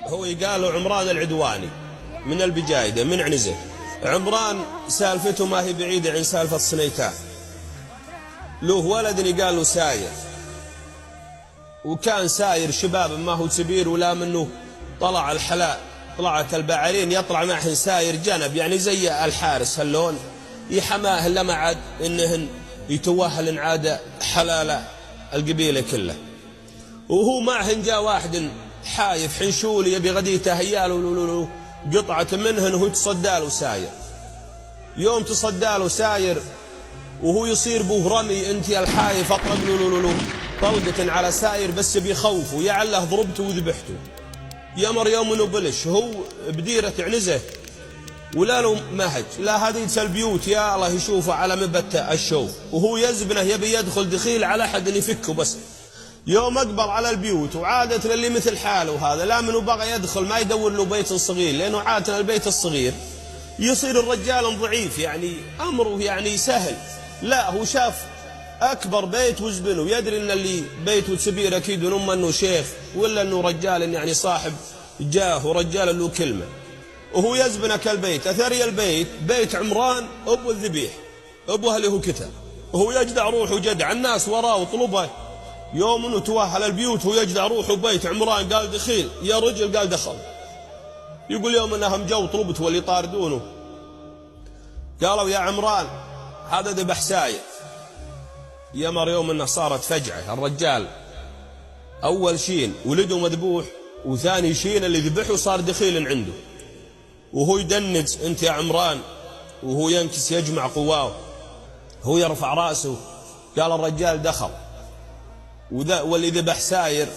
هو يقال عمران العدواني من البجايدة من عنزة. عمران سالفته ما هي بعيدة عن سالفة صنيتان. له ولد يقال له ساير، وكان ساير شباب ما هو كبير، ولا منه طلع الحلاء طلعت البعرين يطلع معهن ساير جنب، يعني زي الحارس هاللون يحماه لما عاد انهن يتوهلن عادة حلالة القبيلة كلها. وهو معهن جاء واحد حايف حنشول يبي غديته هيال قطعة منهن وهو تصدى له ساير. يوم تصدى له ساير وهو يصير بوه رمي، انت يا الحايف اطلق له طلقة على ساير بس بيخوفه، يعله ضربته وذبحته. يمر يوم انه بلش هو بديرة عنزة ولا له مهج، لا هذه البيوت يا الله يشوفه على مبت الشوف، وهو يزبنه يبي يدخل دخيل على حد يفكه. بس يوم اقبل على البيوت وعادة للي مثل حاله هذا لا منه بغى يدخل ما يدور له بيت صغير، لانه عادة البيت الصغير يصير الرجال ضعيف، يعني امره يعني سهل. لا هو شاف اكبر بيت وزبنه، يدري ان اللي بيته كبير اكيد من انه شيخ ولا انه رجال يعني صاحب جاه ورجال له كلمه، وهو يزبنك البيت. اثري البيت بيت عمران ابو الذبيح ابو اللي هو كتب، وهو يجدع روحه جدع الناس وراه وطلبه. يوم انه توهل البيوت هو يجدع روحه بيت عمران، قال دخيل يا رجل، قال دخل. يقول يوم انهم جو طلبته واللي طاردونه قالوا يا عمران هذا ذبح ساير. يمر يوم انه صارت فجعه، الرجال اول شين ولده مذبوح، وثاني شين اللي ذبحه صار دخيل عنده، وهو يدنج انت يا عمران، وهو ينكس يجمع قواه، هو يرفع راسه. قال الرجال دخل، واللي ذبح ساير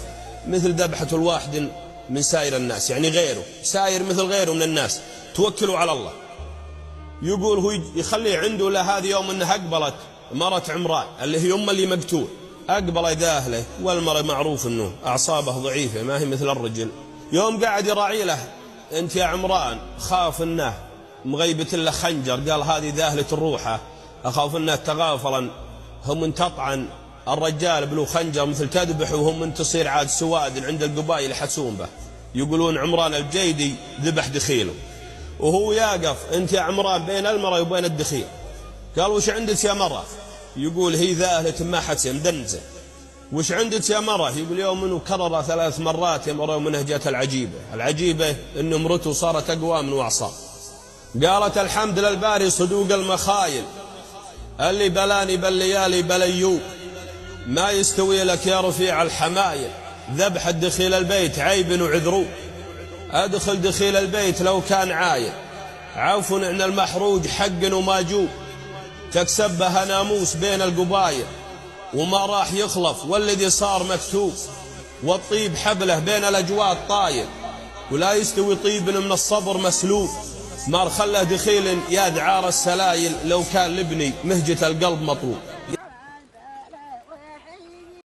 مثل ذبحة الواحد من ساير الناس، يعني غيره ساير مثل غيره من الناس، توكلوا على الله. يقول هو يخليه عنده لهذه يوم انها اقبلت مرة عمران اللي هي اللي مقتول، اقبل ذاهله، والمرة معروف انه اعصابه ضعيفة ما هي مثل الرجل. يوم قاعد يراعي له انت يا عمران خاف انه مغيبة له خنجر، قال هذه ذاهلة الروحة، اخاف انه تغافلا هم من تطعن الرجال بلو خنجر مثل تذبح، وهم من تصير عاد سواد عند القبائل يحسون به. يقولون عمران الجيدي ذبح دخيله، وهو يقف انت يا عمران بين المرأة وبين الدخيل. قال وش عندك يا مرة؟ يقول هي ذاهلة ما حتى مدنزة. وش عندك يا مرة؟ يقول يوم انه كرر 3 مرات يا مرة، ومنه جات العجيبة انه امرته صارت اقوى من وعصاه. قالت الحمد للباري صدوق المخايل اللي بلاني بالليالي بليوب، ما يستوي لك يا رفيع الحمايل ذبح الدخيل البيت عيب وعذرو. ادخل دخيل البيت لو كان عايل، عوف عن المحروج حق وماجوب، تكسب بها ناموس بين القبايل وما راح يخلف، والذي صار مكتوب، والطيب حبله بين الاجواد طايل، ولا يستوي طيب من الصبر مسلوب. ما خله دخيل يا دعار السلايل لو كان لبني مهجة القلب مطلوب.